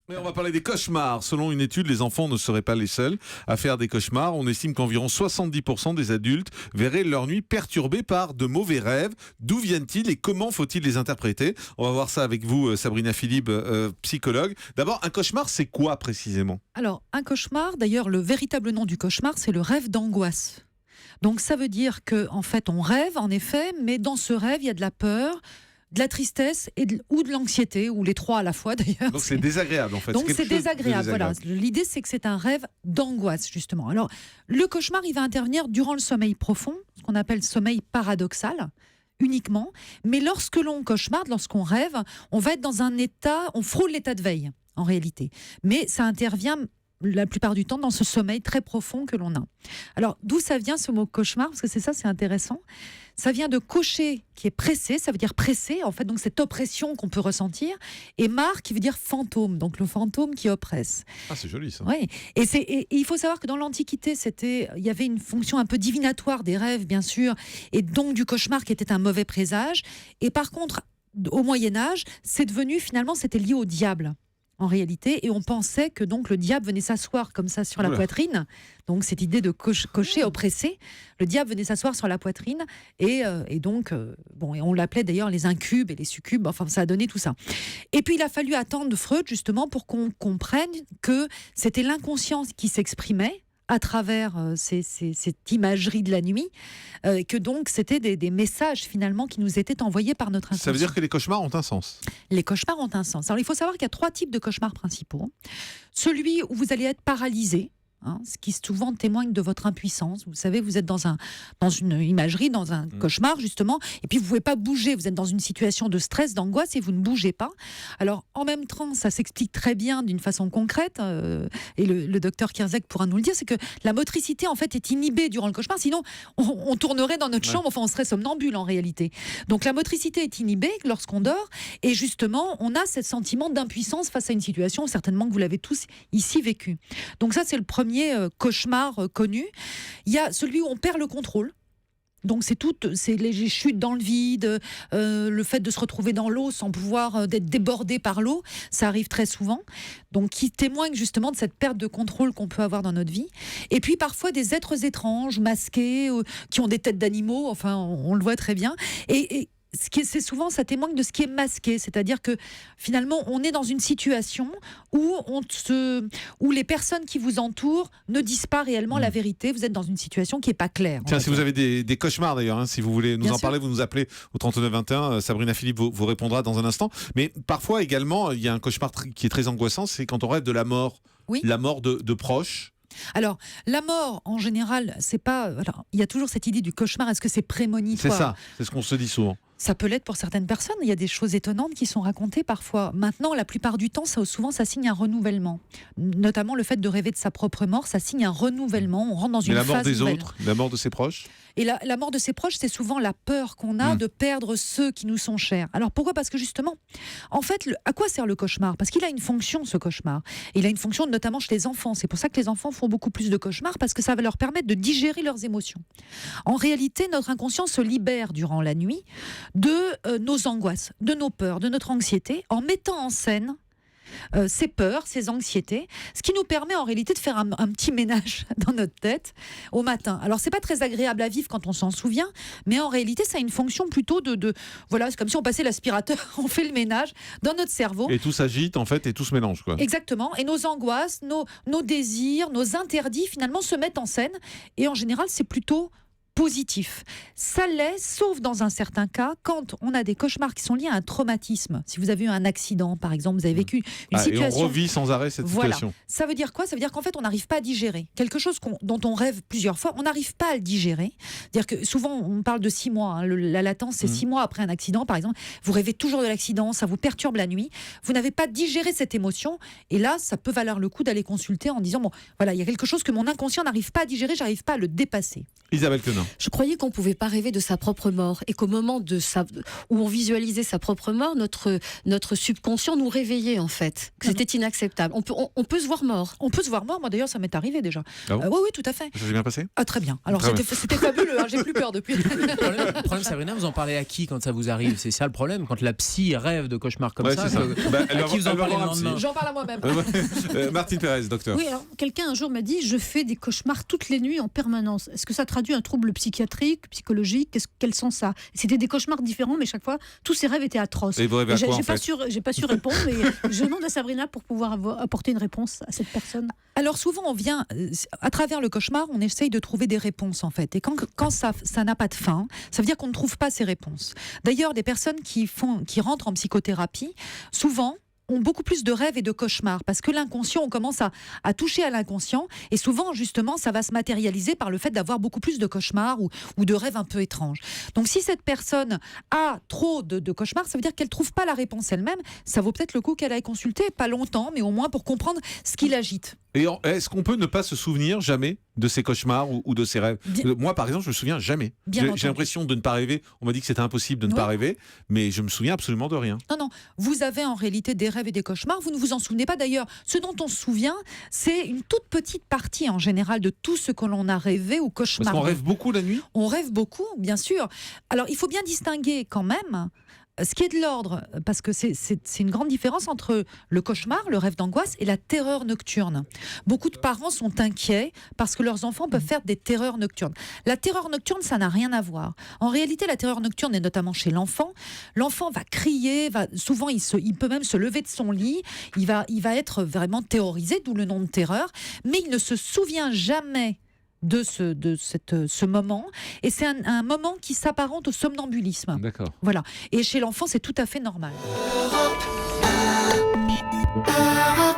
Mais on va parler des cauchemars. Selon une étude, les enfants ne seraient pas les seuls à faire des cauchemars. On estime qu'environ 70% des adultes verraient leur nuit perturbée par de mauvais rêves. D'où viennent-ils et comment faut-il les interpréter? On va voir ça avec vous, Sabrina Philippe, psychologue. D'abord, un cauchemar, c'est quoi précisément? Alors, un cauchemar, d'ailleurs, le véritable nom du cauchemar, c'est le rêve d'angoisse. Donc, ça veut dire qu'en fait, on rêve, en effet, mais dans ce rêve, il y a de la peur, de la tristesse ou de l'anxiété, ou les trois à la fois, d'ailleurs. Donc, c'est désagréable, en fait. Donc, c'est quelque chose de désagréable. Voilà. L'idée, c'est que c'est un rêve d'angoisse, justement. Alors, le cauchemar, il va intervenir durant le sommeil profond, ce qu'on appelle sommeil paradoxal, uniquement. Mais lorsque l'on cauchemarde, lorsqu'on rêve, on va être dans un état, on frôle l'état de veille, en réalité. Mais ça intervient la plupart du temps dans ce sommeil très profond que l'on a. Alors, d'où ça vient ce mot cauchemar? Parce que c'est intéressant. Ça vient de cocher, qui est pressé, ça veut dire pressé, en fait, donc cette oppression qu'on peut ressentir, et mar, qui veut dire fantôme, donc le fantôme qui oppresse. Ah, c'est joli ça. Oui, et il faut savoir que dans l'Antiquité, il y avait une fonction un peu divinatoire des rêves, bien sûr, et donc du cauchemar qui était un mauvais présage. Et par contre, au Moyen-Âge, c'est devenu, finalement, c'était lié au diable. En réalité, et on pensait que donc le diable venait s'asseoir comme ça sur la poitrine. Donc cette idée de cocher, oppressé, le diable venait s'asseoir sur la poitrine et donc et on l'appelait d'ailleurs les incubes et les succubes. Enfin, ça a donné tout ça. Et puis il a fallu attendre Freud justement pour qu'on comprenne que c'était l'inconscient qui s'exprimait à travers cette imagerie de la nuit, que donc c'était des messages finalement qui nous étaient envoyés par notre inconscient. Ça veut dire que les cauchemars ont un sens. Les cauchemars ont un sens. Alors il faut savoir qu'il y a 3 types de cauchemars principaux. Celui où vous allez être paralysé, ce qui souvent témoigne de votre impuissance. Vous savez, vous êtes dans une imagerie, dans un cauchemar justement, et puis vous ne pouvez pas bouger. Vous êtes dans une situation de stress, d'angoisse, et vous ne bougez pas. Alors en même temps, ça s'explique très bien d'une façon concrète, et le docteur Kierzek pourra nous le dire, c'est que la motricité en fait est inhibée durant le cauchemar, sinon on tournerait dans notre chambre, enfin on serait somnambule en réalité. Donc la motricité est inhibée lorsqu'on dort, et justement on a ce sentiment d'impuissance face à une situation, certainement que vous l'avez tous ici vécu. Donc ça c'est le premier cauchemar connu. Il y a celui où on perd le contrôle. Donc c'est les chutes dans le vide, le fait de se retrouver dans l'eau sans pouvoir d'être débordé par l'eau, ça arrive très souvent. Donc qui témoigne justement de cette perte de contrôle qu'on peut avoir dans notre vie. Et puis parfois des êtres étranges, masqués, qui ont des têtes d'animaux, enfin on le voit très bien. Et c'est souvent, ça témoigne de ce qui est masqué, c'est-à-dire que finalement on est dans une situation où les personnes qui vous entourent ne disent pas réellement la vérité, vous êtes dans une situation qui n'est pas claire. Tiens, si vous avez des cauchemars d'ailleurs, si vous voulez nous Bien en sûr. parler, vous nous appelez au 3921, Sabrina Philippe vous répondra dans un instant. Mais parfois également, il y a un cauchemar qui est très angoissant, c'est quand on rêve de la mort, Oui. la mort de proches. Alors, la mort, en général, c'est pas... Alors, il y a toujours cette idée du cauchemar, est-ce que c'est prémonitoire? C'est ça, c'est ce qu'on se dit souvent. Ça peut l'être pour certaines personnes. Il y a des choses étonnantes qui sont racontées parfois. Maintenant, la plupart du temps, souvent, ça signe un renouvellement. Notamment le fait de rêver de sa propre mort, ça signe un renouvellement. On rentre dans une Mais la phase mort des nouvelle. autres, la mort de ses proches. Et la mort de ses proches, c'est souvent la peur qu'on a de perdre ceux qui nous sont chers. Alors pourquoi? Parce que justement, en fait, à quoi sert le cauchemar? Parce qu'il a une fonction, ce cauchemar. Il a une fonction notamment chez les enfants. C'est pour ça que les enfants font beaucoup plus de cauchemars, parce que ça va leur permettre de digérer leurs émotions. En réalité, notre inconscient se libère durant la nuit de nos angoisses, de nos peurs, de notre anxiété, en mettant en scène ces peurs, ces anxiétés, ce qui nous permet en réalité de faire un petit ménage dans notre tête au matin. Alors c'est pas très agréable à vivre quand on s'en souvient, mais en réalité ça a une fonction plutôt voilà, c'est comme si on passait l'aspirateur, on fait le ménage dans notre cerveau. Et tout s'agite en fait, et tout se mélange, quoi. Exactement, et nos angoisses, nos désirs, nos interdits finalement se mettent en scène, et en général c'est plutôt positif. Ça l'est, sauf dans un certain cas, quand on a des cauchemars qui sont liés à un traumatisme. Si vous avez eu un accident, par exemple, vous avez vécu une situation... Et on revit sans arrêt cette situation. Ça veut dire quoi? Ça veut dire qu'en fait, on n'arrive pas à digérer. Quelque chose dont on rêve plusieurs fois, on n'arrive pas à le digérer. C'est-à-dire que souvent, on parle de 6 mois. La latence, c'est 6 mois après un accident, par exemple. Vous rêvez toujours de l'accident, ça vous perturbe la nuit. Vous n'avez pas digéré cette émotion. Et là, ça peut valoir le coup d'aller consulter en disant, bon, voilà, il y a quelque chose que mon inconscient n'arrive pas à digérer, j'arrive pas à le dépasser. Isabelle Quenin. Je croyais qu'on ne pouvait pas rêver de sa propre mort et qu'au moment où on visualisait sa propre mort, notre subconscient nous réveillait en fait. Que c'était inacceptable. On peut se voir mort. On peut se voir mort, moi d'ailleurs ça m'est arrivé déjà. Ah bon Oui, tout à fait. Ça s'est bien passé? Ah, très bien. Alors Très c'était fabuleux, hein, j'ai plus peur depuis. Le problème, Sabrina, vous en parlez à qui quand ça vous arrive? C'est ça le problème, quand la psy rêve de cauchemars comme ça. C'est ça. À qui vous en parlez le lendemain? J'en parle à moi-même. Martine Pérez, docteur. Oui, alors quelqu'un un jour m'a dit: je fais des cauchemars toutes les nuits en permanence. Est-ce que ça traduit un trouble psychiatrique, psychologique? Quels sont ça? C'était des cauchemars différents, mais chaque fois, tous ces rêves étaient atroces. Et vous rêvez à quoi, en fait? J'ai pas su répondre, mais je demande à Sabrina pour pouvoir apporter une réponse à cette personne. Alors souvent on vient, à travers le cauchemar, on essaye de trouver des réponses en fait. Et quand ça n'a pas de fin, ça veut dire qu'on ne trouve pas ces réponses. D'ailleurs, des personnes qui rentrent en psychothérapie, souvent, ont beaucoup plus de rêves et de cauchemars parce que l'inconscient, on commence à toucher à l'inconscient et souvent justement ça va se matérialiser par le fait d'avoir beaucoup plus de cauchemars ou de rêves un peu étranges. Donc si cette personne a trop de cauchemars, ça veut dire qu'elle ne trouve pas la réponse elle-même. Ça vaut peut-être le coup qu'elle aille consulter, pas longtemps, mais au moins pour comprendre ce qui l'agite. Et est-ce qu'on peut ne pas se souvenir jamais de ces cauchemars ou de ces rêves? Moi, par exemple, je me souviens jamais. J'ai l'impression de ne pas rêver. On m'a dit que c'était impossible de ne pas rêver, mais je me souviens absolument de rien. Non, vous avez en réalité des rêves et des cauchemars. Vous ne vous en souvenez pas d'ailleurs. Ce dont on se souvient, c'est une toute petite partie en général de tout ce que l'on a rêvé ou cauchemardé. Parce qu'on rêve beaucoup la nuit? On rêve beaucoup, bien sûr. Alors, il faut bien distinguer quand même ce qui est de l'ordre, parce que c'est une grande différence entre le cauchemar, le rêve d'angoisse, et la terreur nocturne. Beaucoup de parents sont inquiets parce que leurs enfants peuvent faire des terreurs nocturnes. La terreur nocturne, ça n'a rien à voir. En réalité, la terreur nocturne est notamment chez l'enfant. L'enfant va crier, souvent il peut même se lever de son lit, il va être vraiment terrorisé, d'où le nom de terreur, mais il ne se souvient jamais de ce moment, et c'est un moment qui s'apparente au somnambulisme. D'accord. Voilà. Et chez l'enfant, c'est tout à fait normal. Europe